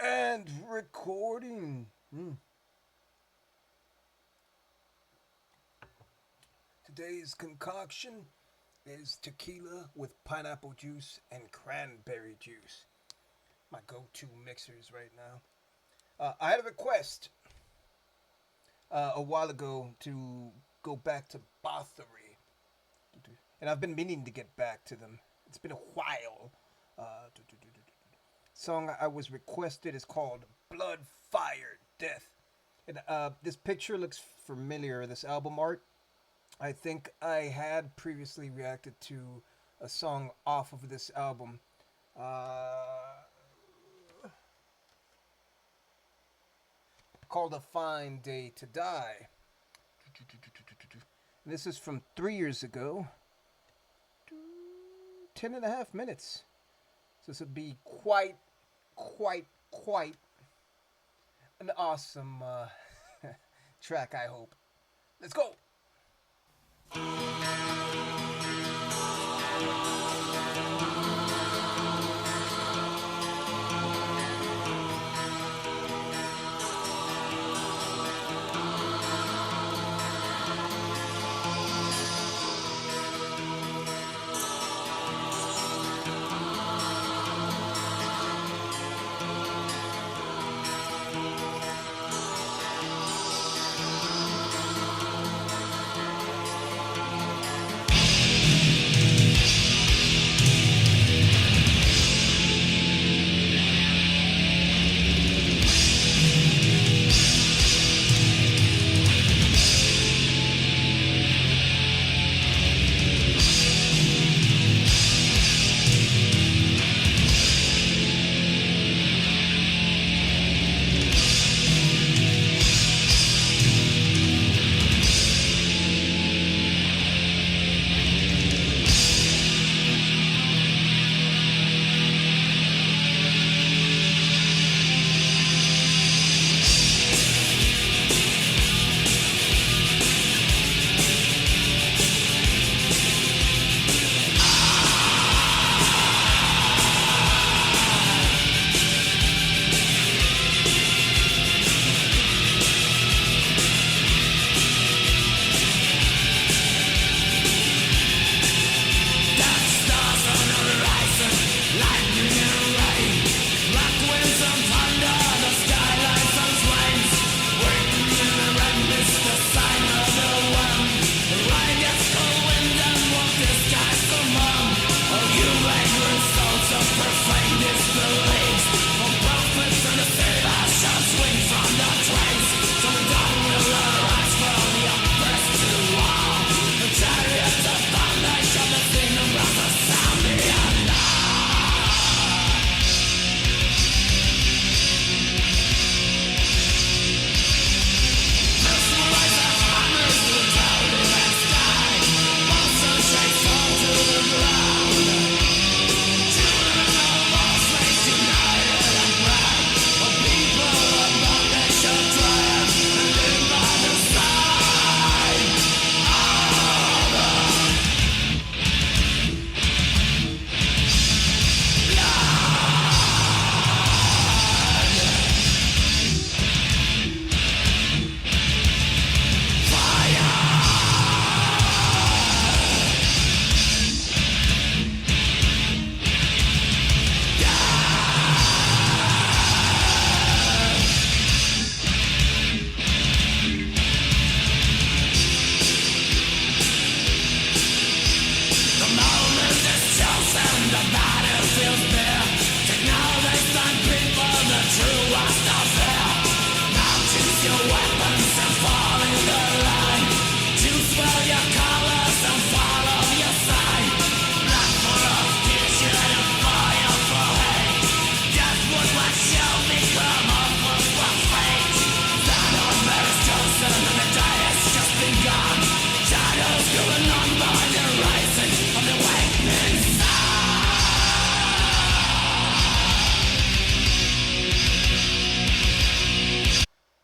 And recording. Today's concoction is tequila with pineapple juice and cranberry juice. My go-to mixers right now. I had a request a while ago to go back to Bathory, and I've been meaning to get back to them. It's been a while. Uh, Song I was requested is called "Blood, Fire, Death." And this picture looks familiar. This album art. I think I had previously reacted to a song off of this album. Uh, Called "A Fine Day to Die." This is from 3 years ago. 10.5 minutes. So this would be quite an awesome track, I hope. Let's go!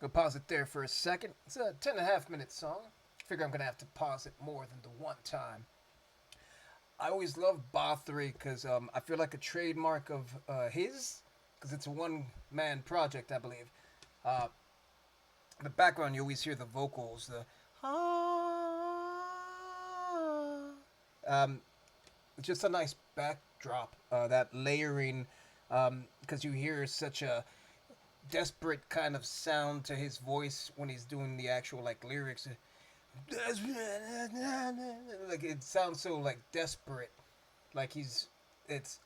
Go pause it there for a second. It's a 10.5 minute song. Figure I'm gonna have to pause it more than the one time. I always loved Bathory because I feel like a trademark of his because it's a one man project, I believe. Uh, in the background, you always hear the vocals, the um, it's just a nice backdrop. That layering, because you hear such a desperate kind of sound to his voice when he's doing the actual like lyrics. Like it sounds so like desperate, like he's it's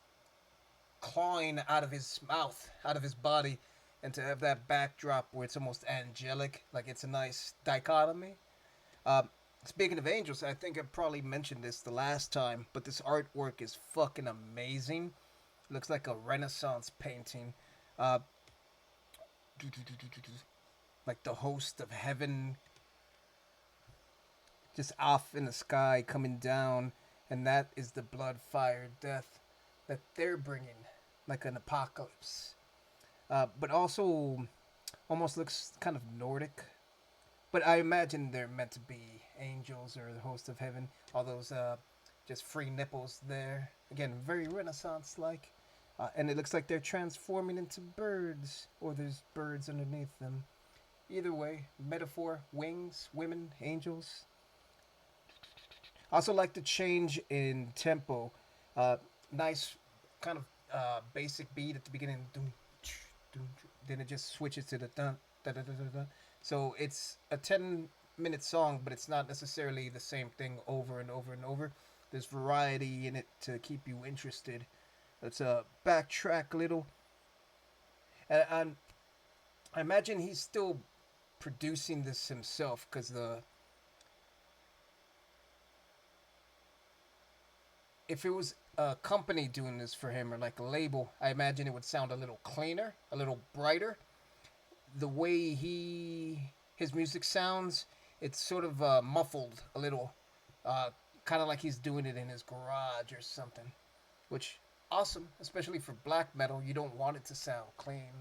clawing out of his mouth, out of his body, and to have that backdrop where it's almost angelic, like it's a nice dichotomy. Um, Speaking of angels, I think I probably mentioned this the last time, but this artwork is fucking amazing. It looks like a Renaissance painting. Uh, like the host of heaven just off in the sky coming down, and that is the blood, fire, death that they're bringing, like an apocalypse. But also almost looks kind of Nordic. But I imagine they're meant to be angels or the host of heaven. All those just free nipples there. Again, very Renaissance like. And it looks like they're transforming into birds, or there's birds underneath them. Either way, metaphor, wings, women, angels. I also like the change in tempo. Nice kind of basic beat at the beginning. Then it just switches to the dun, da, da, da, da, da. So it's a 10-minute song, but it's not necessarily the same thing over and over and over. There's variety in it to keep you interested. Let's backtrack a little. And I imagine he's still producing this himself, because if it was a company doing this for him or like a label, I imagine it would sound a little cleaner, a little brighter. The way his music sounds, it's sort of muffled a little, kind of like he's doing it in his garage or something, which awesome, especially for black metal. You don't want it to sound clean.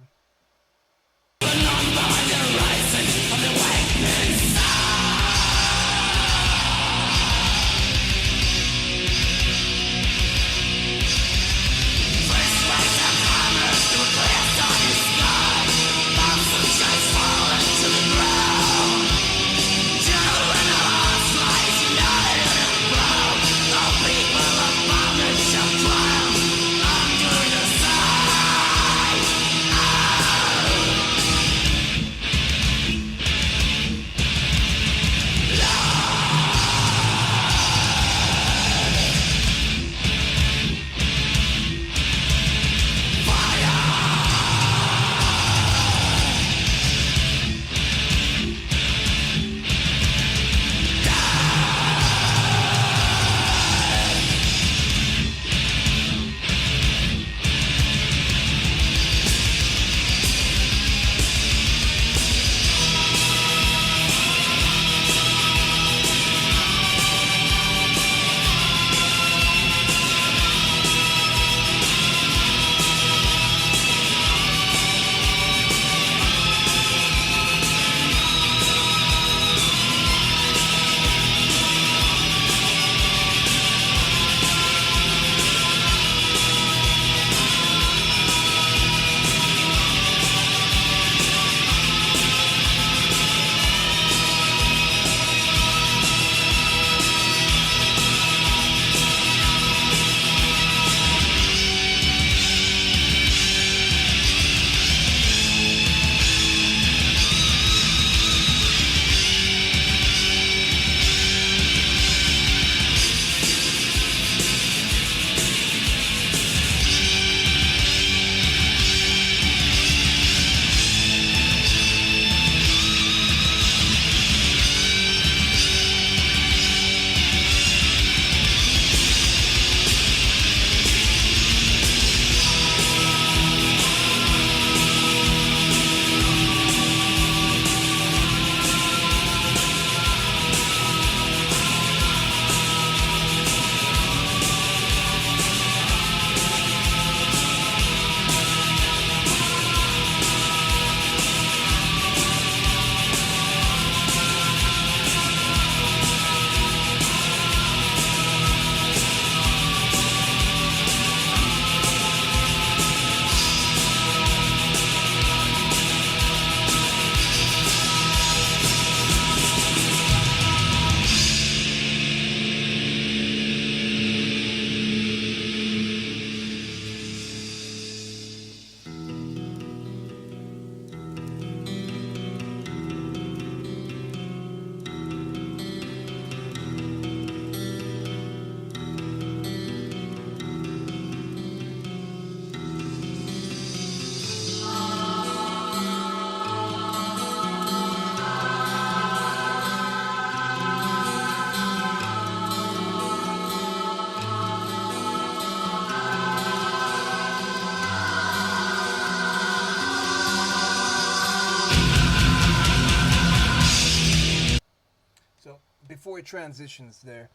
before it transitions there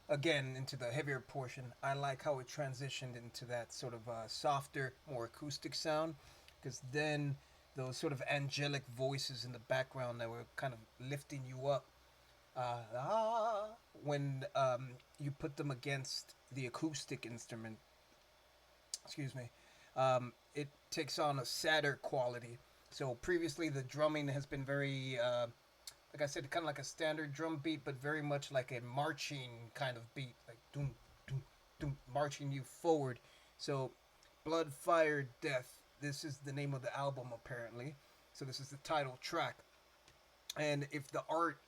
again into the heavier portion, I like how it transitioned into that sort of softer, more acoustic sound, because then those sort of angelic voices in the background that were kind of lifting you up, when you put them against the acoustic instrument, excuse me, it takes on a sadder quality. So previously, the drumming has been very, like I said, kind of like a standard drum beat, but very much like a marching kind of beat, like doom, doom, doom, marching you forward. So, Blood, Fire, Death. This is the name of the album, apparently. So this is the title track. And if the art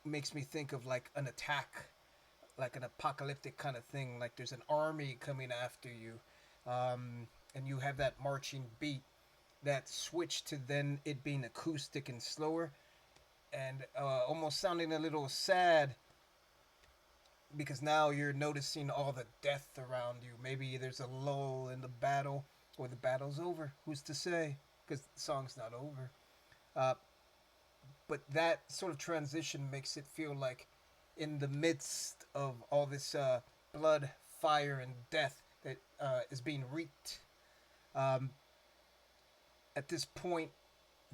makes me think of like an attack, like an apocalyptic kind of thing, like there's an army coming after you, and you have that marching beat, that switch to then it being acoustic and slower, and almost sounding a little sad, because now you're noticing all the death around you. Maybe there's a lull in the battle, or the battle's over. Who's to say? Because the song's not over. Uh, but that sort of transition makes it feel like in the midst of all this blood, fire, and death that is being wreaked. Um, at this point,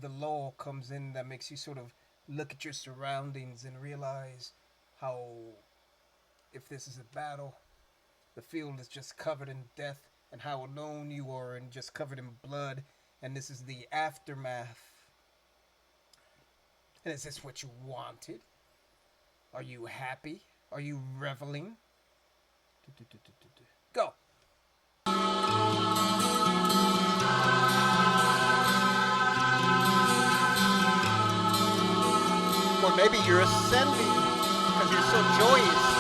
the lull comes in that makes you sort of look at your surroundings and realize how, if this is a battle, the field is just covered in death, and how alone you are and just covered in blood, and this is the aftermath. And is this what you wanted? Are you happy? Are you reveling? Go. Or maybe you're ascending because you're so joyous.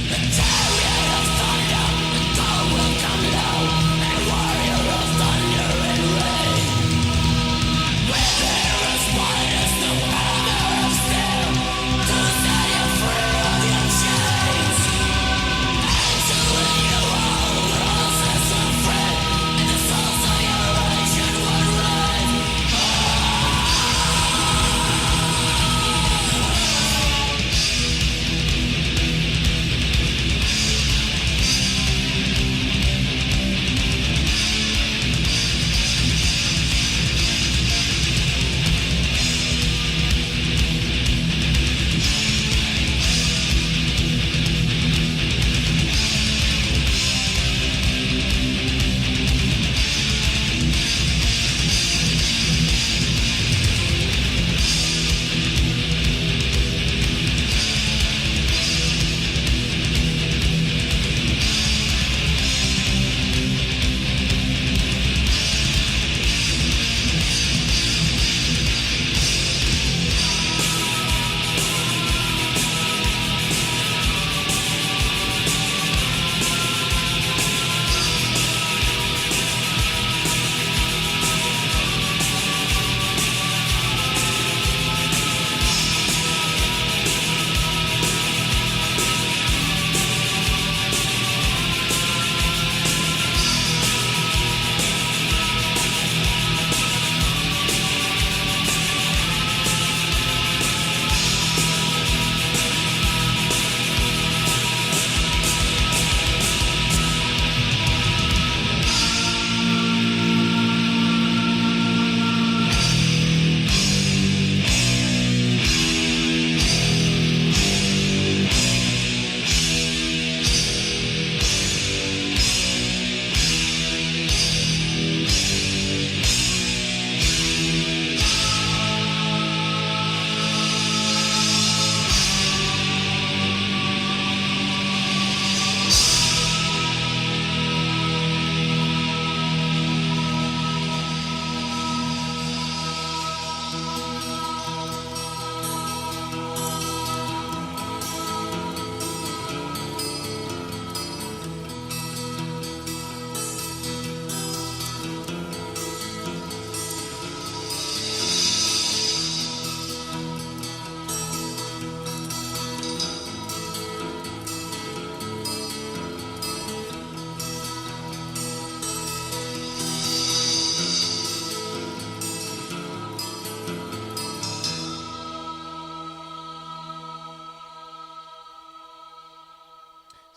The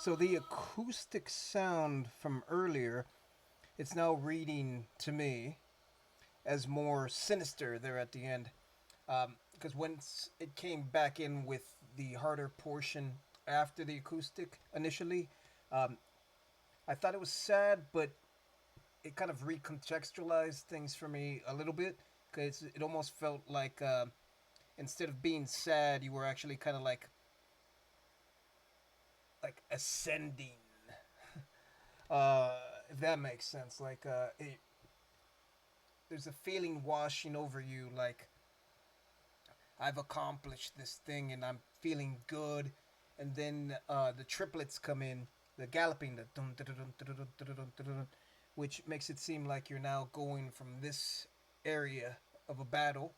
So the acoustic sound from earlier, it's now reading to me as more sinister there at the end. Because once it came back in with the harder portion after the acoustic initially, um, I thought it was sad, but it kind of recontextualized things for me a little bit. Because it almost felt like instead of being sad, you were actually kind of like ascending. Uh, if that makes sense, there's a feeling washing over you, like I've accomplished this thing and I'm feeling good. And then the triplets come in, the galloping, the dun, dun, dun, dun, dun, dun, dun, dun, dun, which makes it seem like you're now going from this area of a battle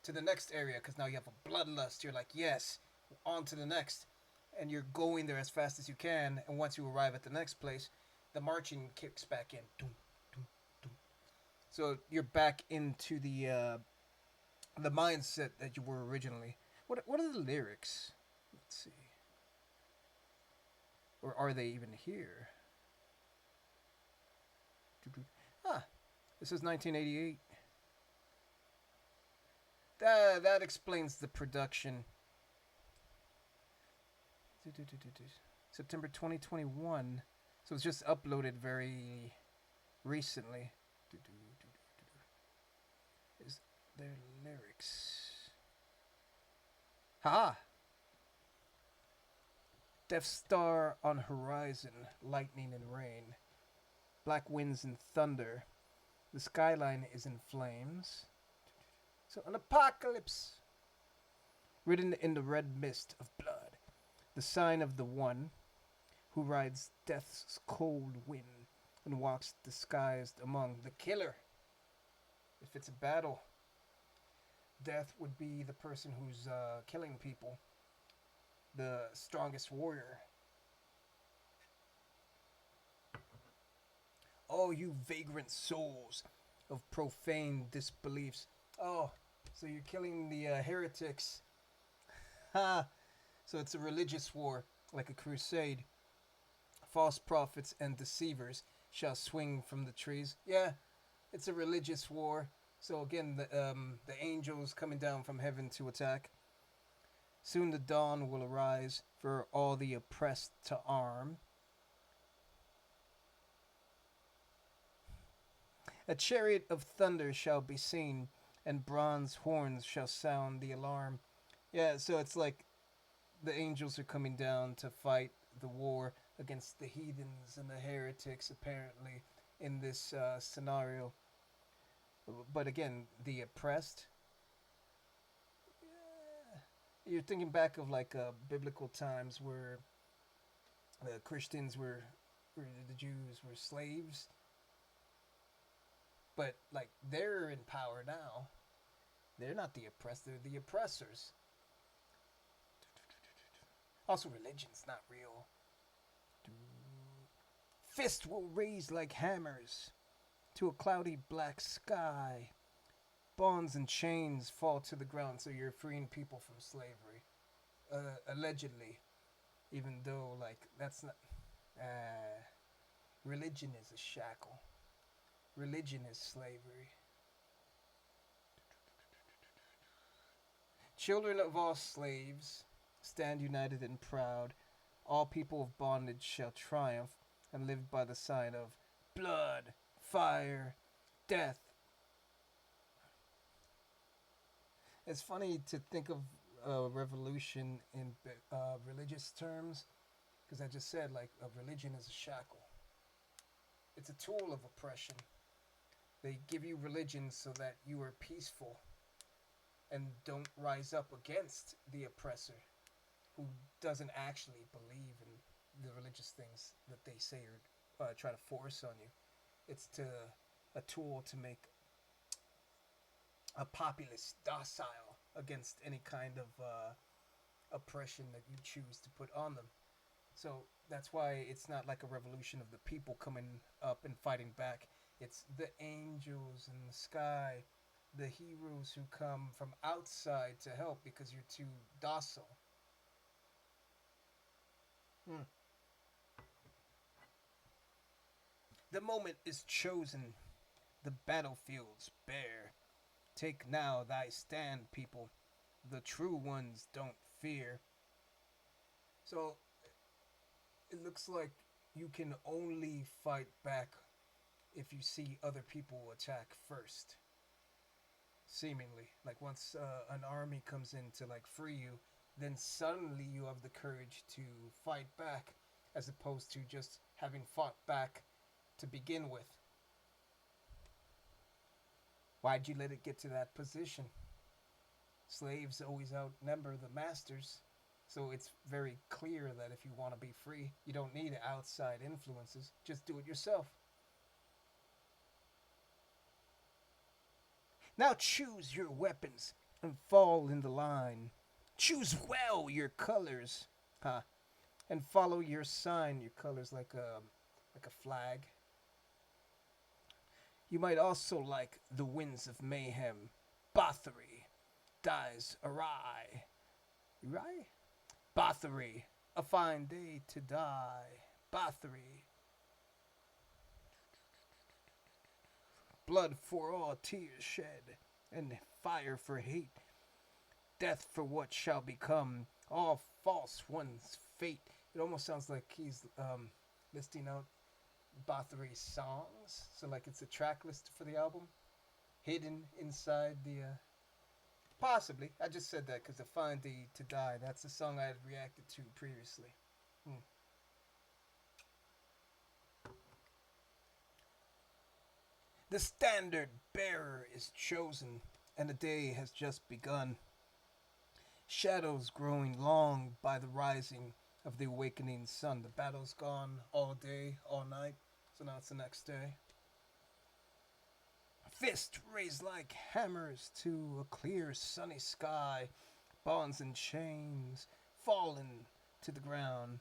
to the next area because now you have a bloodlust. You're like, yes, on to the next. And you're going there as fast as you can. And once you arrive at the next place, the marching kicks back in. Dun, dun, dun. So you're back into the mindset that you were originally. What are the lyrics? Let's see. Or are they even here? Ah, this is 1988. That explains the production. September 2021. So it's just uploaded very recently. Is there lyrics? Ha! Death Star on horizon, lightning and rain, black winds and thunder. The skyline is in flames. So an apocalypse, written in the red mist of blood, the sign of the one who rides death's cold wind and walks disguised among the killer. If it's a battle, death would be the person who's killing people, the strongest warrior. Oh, you vagrant souls of profane disbeliefs. Oh, so you're killing the heretics. Ha! So it's a religious war, like a crusade. False prophets and deceivers shall swing from the trees. Yeah, it's a religious war. So again, the angels coming down from heaven to attack. Soon the dawn will arise for all the oppressed to arm. A chariot of thunder shall be seen, and bronze horns shall sound the alarm. Yeah, so it's like the angels are coming down to fight the war against the heathens and the heretics, apparently, in this scenario. But again, the oppressed. Yeah, you're thinking back of like biblical times where the Christians where the Jews were slaves, but like they're in power now. They're not the oppressed; they're the oppressors. Also, religion's not real. Fists will raise like hammers to a cloudy black sky. Bonds and chains fall to the ground, so you're freeing people from slavery. Allegedly, even though, like, that's not. Uh, Religion is a shackle, religion is slavery. Children of all slaves, stand united and proud. All people of bondage shall triumph and live by the sign of blood, fire, death. It's funny to think of a revolution in religious terms because I just said like a religion is a shackle. It's a tool of oppression. They give you religion so that you are peaceful and don't rise up against the oppressor who doesn't actually believe in the religious things that they say or try to force on you. It's a tool to make a populace docile against any kind of oppression that you choose to put on them. So that's why it's not like a revolution of the people coming up and fighting back. It's the angels in the sky, the heroes who come from outside to help because you're too docile. Hmm. The moment is chosen, the battlefield's bare. Take now thy stand, people. The true ones don't fear. So it looks like you can only fight back if you see other people attack first. Seemingly, like once an army comes in to like free you, then suddenly you have the courage to fight back, as opposed to just having fought back to begin with. Why'd you let it get to that position? Slaves always outnumber the masters, so it's very clear that if you want to be free, you don't need outside influences. Just do it yourself. Now choose your weapons and fall in the line. Choose well your colors, huh? And follow your sign. Your colors like a flag. You might also like the winds of mayhem. Bathory dies awry. Awry? Bathory, a fine day to die. Bathory, blood for all tears shed, and fire for hate, death for what shall become, all false one's fate. It almost sounds like he's listing out Bathory's songs. So, like, it's a track list for the album hidden inside the. Possibly. I just said that because the Fine Day to Die, that's the song I had reacted to previously. Hmm. The standard bearer is chosen, and the day has just begun. Shadows growing long by the rising of the awakening sun. The battle's gone all day, all night, so now it's the next day. Fists raised like hammers to a clear sunny sky. Bonds and chains fallen to the ground.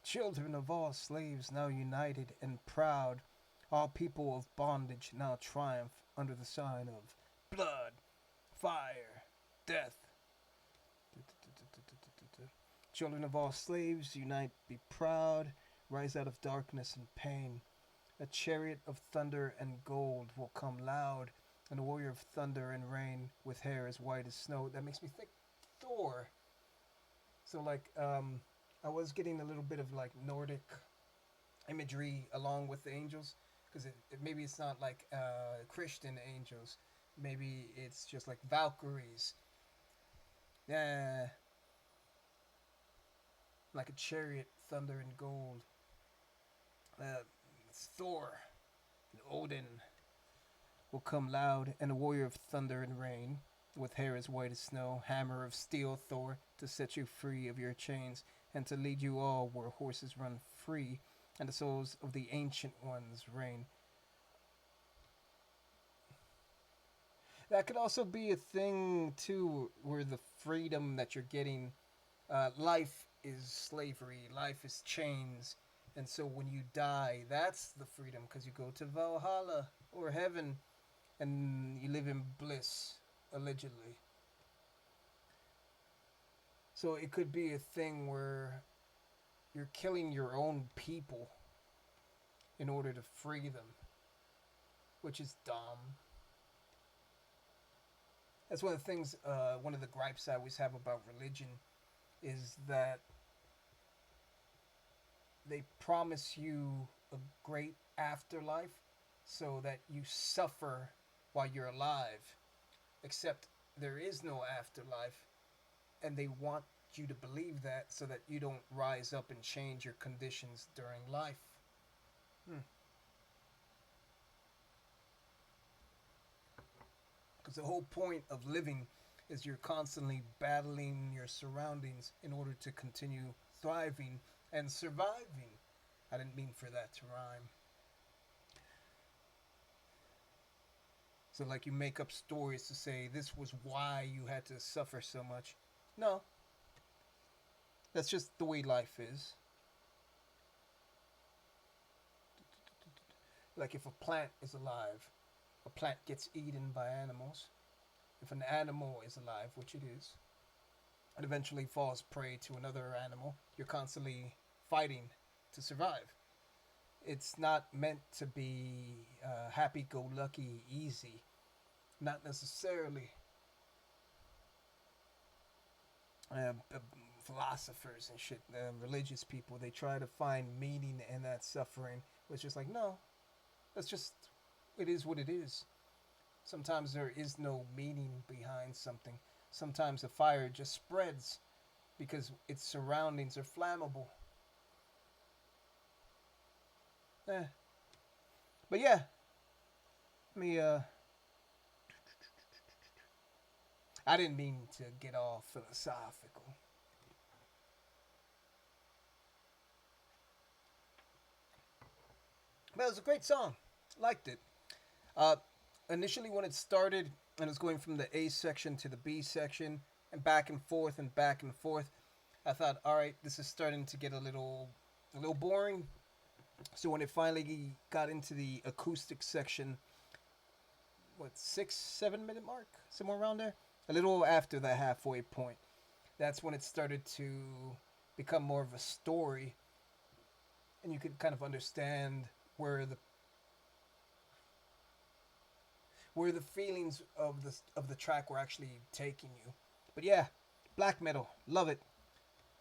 Children of all slaves now united and proud. All people of bondage now triumph under the sign of blood, fire, death. Children of all slaves, unite, be proud, rise out of darkness and pain. A chariot of thunder and gold will come loud, and a warrior of thunder and rain with hair as white as snow. That makes me think Thor. So, like, I was getting a little bit of like Nordic imagery along with the angels, because maybe it's not like Christian angels. Maybe it's just like Valkyries. Yeah, like a chariot, thunder and gold. It's Thor and Odin will come loud, and a warrior of thunder and rain, with hair as white as snow, hammer of steel, Thor, to set you free of your chains, and to lead you all where horses run free, and the souls of the ancient ones reign. That could also be a thing too, where the freedom that you're getting, life is slavery, life is chains, and so when you die, that's the freedom because you go to Valhalla or heaven, and you live in bliss, allegedly. So it could be a thing where you're killing your own people in order to free them, which is dumb. That's one of the things, one of the gripes I always have about religion is that they promise you a great afterlife so that you suffer while you're alive. Except there is no afterlife, and they want you to believe that so that you don't rise up and change your conditions during life. Hmm. Because the whole point of living is you're constantly battling your surroundings in order to continue thriving and surviving. I didn't mean for that to rhyme. So, like, you make up stories to say this was why you had to suffer so much. No, that's just the way life is. Like, if a plant is alive, a plant gets eaten by animals. If an animal is alive, which it is, and eventually falls prey to another animal, you're constantly fighting to survive. It's not meant to be happy-go-lucky, easy. Not necessarily. Philosophers and shit, religious people, they try to find meaning in that suffering. It's just like, no, that's just, it is what it is. Sometimes there is no meaning behind something. Sometimes a fire just spreads because its surroundings are flammable. Eh. But yeah, let me, I didn't mean to get all philosophical. But it was a great song. Liked it. Uh, Initially, when it started and it was going from the A section to the B section and back and forth, I thought, all right, this is starting to get a little boring. So when it finally got into the acoustic section, what 6 7 minute mark, somewhere around there, a little after the halfway point, that's when it started to become more of a story, and you could kind of understand where the where the feelings of the track were actually taking you. But yeah, black metal, love it.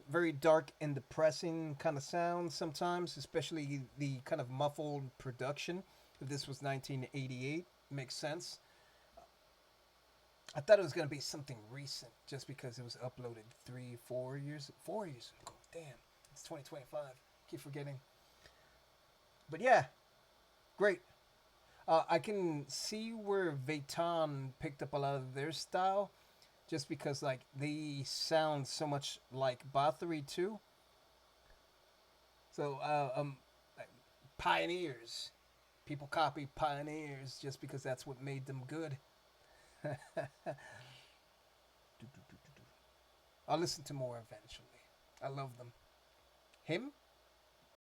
Very dark and depressing kind of sound sometimes, especially the kind of muffled production. If this was 1988, makes sense. I thought it was gonna be something recent, just because it was uploaded 4 years ago. Damn, it's 2025. Keep forgetting. But yeah, great. I can see where Veyton picked up a lot of their style, just because like they sound so much like Bathory too. So pioneers, people copy pioneers just because that's what made them good. I'll listen to more eventually. I love them. Him?